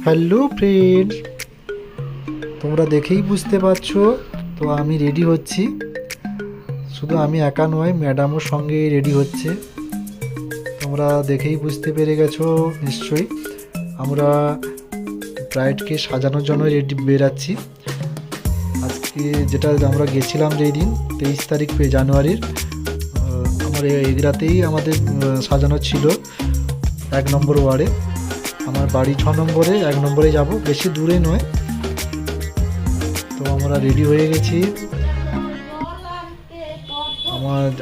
Hello friends, তোমরা দেখেই বুঝতে পারছো তো আমি রেডি হচ্ছি। শুধু আমি একা নয়, ম্যাডামও সঙ্গে রেডি হচ্ছে। তোমরা দেখেই বুঝতে পেরে গেছো নিশ্চয়ই। আমরা ব্রাইডকে সাজানোর জন্য রেডি বেরাচ্ছি। আজকে যেটা আমরা গেছিলাম যেই দিন 23 তারিখ জানুয়ারির, আমার এগরাতেই আমাদের সাজানো ছিল 1 নম্বর ওয়ার্ডে। আমার বাড়ি 6 নম্বরে, 1 নম্বরে যাব, বেশি দূরে নয়। তো আমরা রেডি হয়ে গেছি।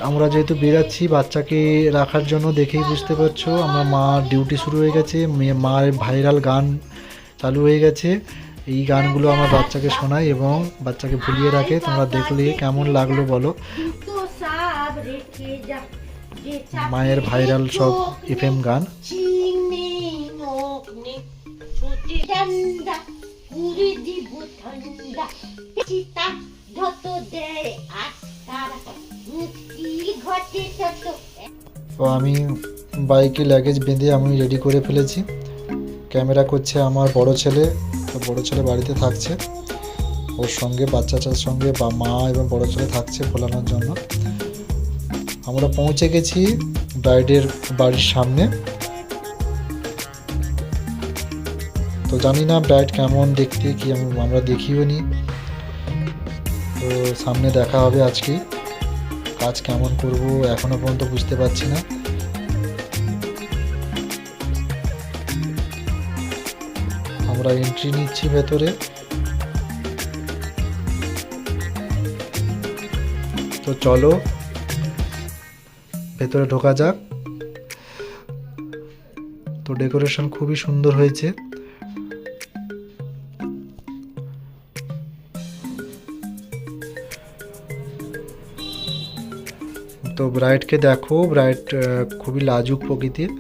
আমরা যেহেতু বেরাচ্ছি বাচ্চাকে রাখার জন্য, দেখেই বুঝতে পারছো আমার মার ডিউটি শুরু হয়ে গেছে। মার ভাইরাল গান চালু হয়ে গেছে। এই গানগুলো আমার বাচ্চাকে শোনায় এবং বাচ্চাকে ভুলিয়ে রাখে। তোমরা দেখলে কেমন লাগলো বলো। মায়ের ভাইরাল সব FM গান। তো আমি বাইকে লাগেজ বেঁধে আমি রেডি করে ফেলেছি। ক্যামেরা করছে আমার বড় ছেলে। তো বড় ছেলে বাড়িতে থাকছে, ওর সঙ্গে বাচ্চাটার সঙ্গে বা মা এবং বড় ছেলে থাকছে ভোলানোর জন্য। আমরা পৌঁছে গেছি ব্রাইডের বাড়ির সামনে। তো জানি না ব্রাইড কেমন দেখতে, কি আমরা দেখিও নি। তো সামনে দেখা হবে আজকে। কাজ কেমন করব এখনো পর্যন্ত বুঝতে পারছি না। আমরা এন্ট্রি নিচ্ছি ভেতরে। তো চলো ভেতরে ঢোকা যাক। তো ডেকোরেশন খুবই সুন্দর হয়েছে। তো ব্রাইডকে দেখো, ব্রাইড খুবই লাজুক প্রকৃতির।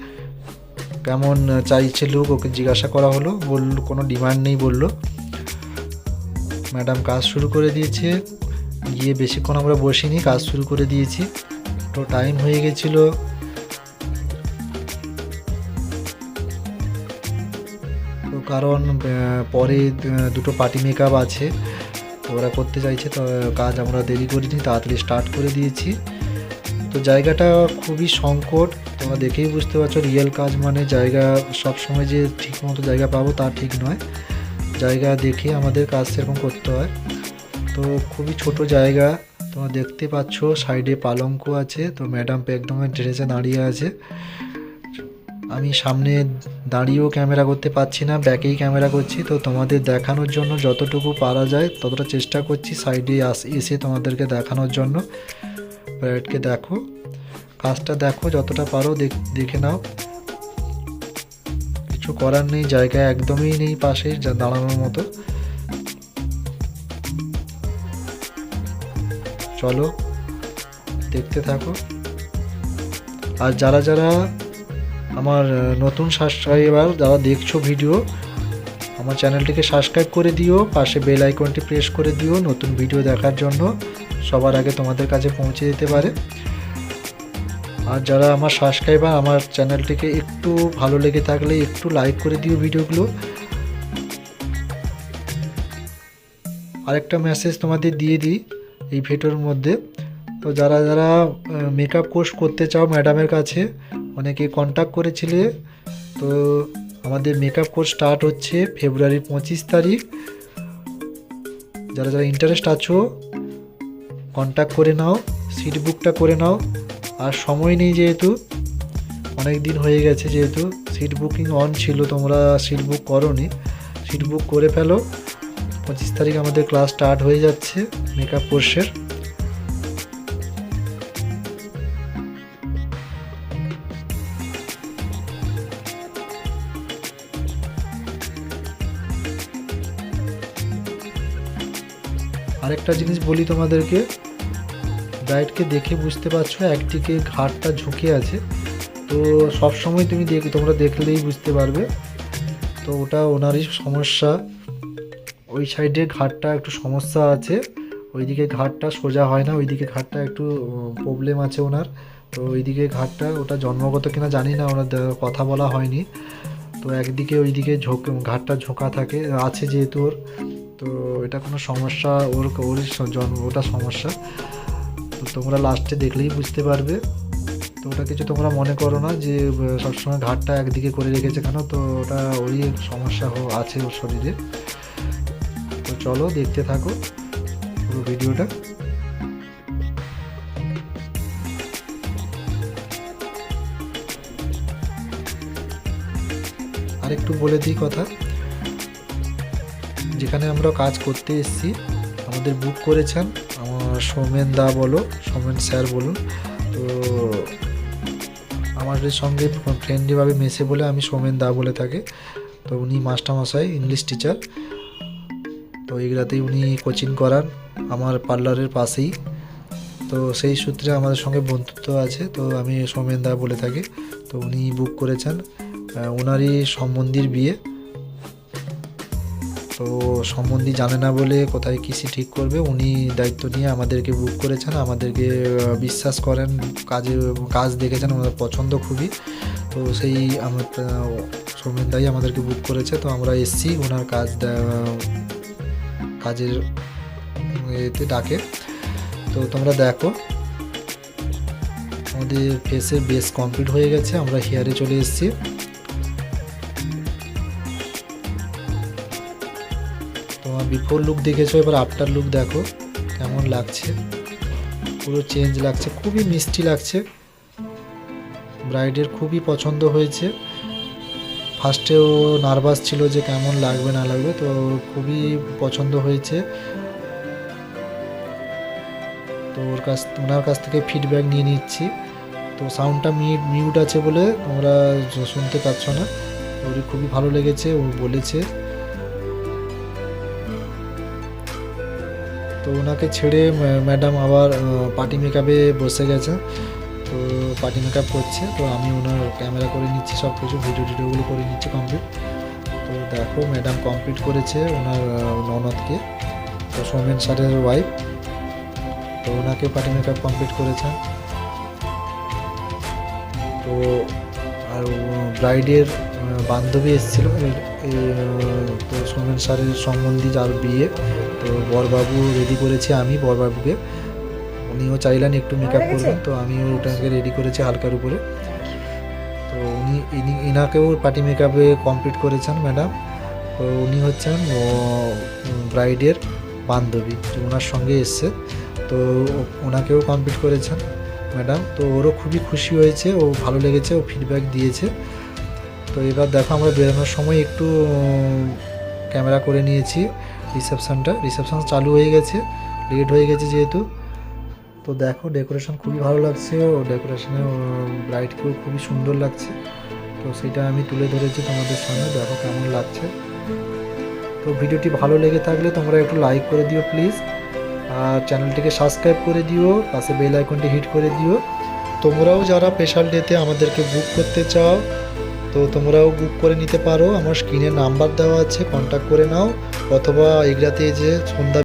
কেমন চাইছে লুক, ওকে জিজ্ঞাসা করা হলো, বলল কোনো ডিমান্ড নেই বলল। ম্যাডাম কাজ শুরু করে দিয়েছে। গিয়ে বেশিক্ষণ আমরা বসিনি, কাজ শুরু করে দিয়েছি। তো টাইম হয়ে গেছিল। তো কারণ পরে দুটো পার্টি মেকআপ আছে, তো ওরা করতে চাইছে। তো কাজ আমরা দেরি করিনি, তাড়াতাড়ি স্টার্ট করে দিয়েছি। তো জায়গাটা খুবই সংকট, তোমরা দেখেই বুঝতে পারছো। রিয়েল কাজ মানে জায়গা সব সময় যে ঠিক মতো জায়গা পাবো তা ঠিক নয়। জায়গা দেখে আমাদের কাজ সেরকম করতে হয়। তো খুবই ছোট জায়গা, তোমরা দেখতে পাচ্ছ। সাইডে পালঙ্ক আছে। তো ম্যাডাম একদম ড্রেসে দাঁড়িয়ে আছে। আমি সামনে দাঁড়িয়েও ক্যামেরা করতে পারছি না, ব্যাকেই ক্যামেরা করছি। তো তোমাদের দেখানোর জন্য যতটুকু পারা যায় ততটা চেষ্টা করছি সাইডে এসে তোমাদেরকে দেখানোর জন্য। ব্রাইডকে দেখো, কাজটা দেখো, যতটা পারো দেখে নাও। কিছু করার নেই, জায়গা একদমই নেই পাশে দাঁড়ানোর মতো। চলো দেখতে থাকো। আর যারা যারা আমার নতুন সাবস্ক্রাইবার, যারা দেখছো ভিডিও, আমার চ্যানেলটিকে সাবস্ক্রাইব করে দিও, পাশে বেল আইকনটি প্রেস করে দিও নতুন ভিডিও দেখার জন্য, সবার আগে তোমাদের কাছে পৌঁছে যেতে পারে। আর যারা আমার সাবস্ক্রাইবার, আমার চ্যানেলটিকে একটু ভালো লেগে থাকলে একটু লাইক করে দিও ভিডিওগুলো। আরেকটা মেসেজ তোমাদের দিয়ে দিই এই ভিডিওর মধ্যে। তো যারা যারা মেকআপ কোর্স করতে চাও ম্যাডামের কাছে, অনেকে কন্ট্যাক্ট করেছিলে। তো আমাদের মেকআপ কোর্স স্টার্ট হচ্ছে ফেব্রুয়ারি 25 তারিখ। যারা যারা ইন্টারেস্ট আছো কন্ট্যাক্ট করে নাও, সিট বুকটা করে নাও। আর সময় নেই, যেহেতু অনেক দিন হয়ে গেছে, যেহেতু সিট বুকিং অন ছিল, তোমরা সিট বুক করোনি, সিট বুক করে ফেলো। 25 তারিখ আমাদের ক্লাস স্টার্ট হয়ে যাচ্ছে মেকআপ কোর্সের। আরেকটা জিনিস বলি তোমাদেরকে, ব্রাইডকে দেখে বুঝতে পারছো একদিকে ঘাটটা ঝুঁকে আছে। তো সব সময় তোমরা দেখলেই বুঝতে পারবে। তো ওটা ওনারই সমস্যা, ওই সাইডে ঘাটটা একটু সমস্যা আছে। ওইদিকে ঘাটটা সোজা হয় না, ওইদিকে ঘাটটা একটু প্রবলেম আছে ওনার। তো ওইদিকে ঘাটটা, ওটা জন্মগত কিনা জানি না, ওনার কথা বলা হয়নি। তো একদিকে ওইদিকে ঘাটটা ঝোঁকা থাকে আছে যেহেতু ওর, তো এটা কোনো সমস্যা ওটা সমস্যা। তো তোমরা লাস্টে দেখলেই বুঝতে পারবে। তো ওটা কিছু তোমরা মনে করো না যে সবসময় ঘাটটা একদিকে করে রেখেছে কেন, তো ওটা ওই সমস্যা আছে ওর শরীরে। তো চলো দেখতে থাকো পুরো ভিডিওটা। আর একটু বলে দিই কথা, যেখানে আমরা কাজ করতে এসেছি আমাদের বুক করেছেন আমার সৌমেন দা সৌমেন স্যার বলুন। তো আমাদের সঙ্গে ফ্রেন্ডলিভাবে মেশে বলে আমি সৌমেন দা বলে থাকি। তো উনি মাস্টারমশাই, ইংলিশ টিচার। তো এইগুলাতেই উনি কোচিং করান আমার পার্লারের পাশেই। তো সেই সূত্রে আমাদের সঙ্গে বন্ধুত্ব আছে, তো আমি সৌমেন দা বলে থাকি। তো উনি বুক করেছেন, ওনারই সম্বন্ধীর বিয়ে। তো সম্বন্ধী জানে না বলে কোথায় কিসি ঠিক করবে, উনি দায়িত্ব নিয়ে আমাদেরকে বুক করেছেন। আমাদেরকে বিশ্বাস করেন, কাজ দেখেছেন আমাদের পছন্দ খুবই। তো সেই আমার সৌমেন দাই আমাদেরকে বুক করেছে। তো আমরা এসছি ওনার কাজের এতে ডাকে। তো তোমরা দেখো আমাদের ফেসের বেস কমপ্লিট হয়ে গেছে, আমরা হেয়ারে চলে এসেছি। তোমার বিফোর লুক দেখেছো, এবার আফটার লুক দেখো কেমন লাগছে। পুরো চেঞ্জ লাগছে, খুবই মিষ্টি লাগছে। ব্রাইডের খুবই পছন্দ হয়েছে। ফার্স্টেও নার্ভাস ছিল যে কেমন লাগবে না লাগবে, তো খুবই পছন্দ হয়েছে। তো ওনার কাছ থেকে ফিডব্যাক নিয়ে নিচ্ছি। তো সাউন্ডটা মিউট আছে বলে তোমরা শুনতে পাচ্ছ না। ওর খুবই ভালো লেগেছে, ও বলেছে। তো ওনাকে ছেড়ে ম্যাডাম আবার পার্টি মেকআপে বসে গেছে। তো পার্টি মেকআপ করছে, তো আমি ওনার ক্যামেরা করে নিচ্ছি, সব কিছু ভিডিওগুলো করে নিচ্ছি কমপ্লিট। তো দেখো ম্যাডাম কমপ্লিট করেছে ওনার ননদকে, তো সৌমেন স্যারের ওয়াইফ। তো ওনাকে পার্টি মেকআপ কমপ্লিট করেছেন। তো আর ব্রাইডের বান্ধবী এসেছিল, তো সৌমেন স্যারের সম্বন্ধী যার বিয়ে। তো বরবাবু রেডি করেছি আমি বরবাবুকে, উনিও চাইলেন একটু মেকআপ করবেন, তো আমিও ওটাকে রেডি করেছি হালকার উপরে। তো ইনাকেও পার্টি মেকআপে কমপ্লিট করেছেন ম্যাডাম। তো উনি হচ্ছেন ব্রাইডের বান্ধবী, তো ওনার সঙ্গে এসছে। তো ওনাকেও কমপ্লিট করেছেন ম্যাডাম। তো ওরও খুবই খুশি হয়েছে, ও ভালো লেগেছে, ও ফিডব্যাক দিয়েছে। তো এবার দেখো আমরা বেরোনোর সময় একটু ক্যামেরা করে নিয়েছি রিসেপশন চালু হয়ে গেছে, লেট হয়ে গেছে যেহেতু। তো দেখো ডেকোরেশন খুবই ভালো লাগছে, ও ডেকোরেশনে ব্রাইডকেও খুবই সুন্দর লাগছে। তো সেটা আমি তুলে ধরেছি তোমাদের সামনে, দেখো কেমন লাগছে। তো ভিডিওটি ভালো লেগে থাকলে তোমরা একটু লাইক করে দিও প্লিজ, আর চ্যানেলটিকে সাবস্ক্রাইব করে দিও, পাশে বেল আইকনটি হিট করে দিও। তোমরাও যারা স্পেশাল ডেতে আমাদেরকে বুক করতে চাও, তো তোমরাও বুক করে নিতে পারো। আমার স্ক্রিনে নাম্বার দেওয়া আছে, কন্ট্যাক্ট করে নাও, অথবা এগরাতে যে সন্ধ্যা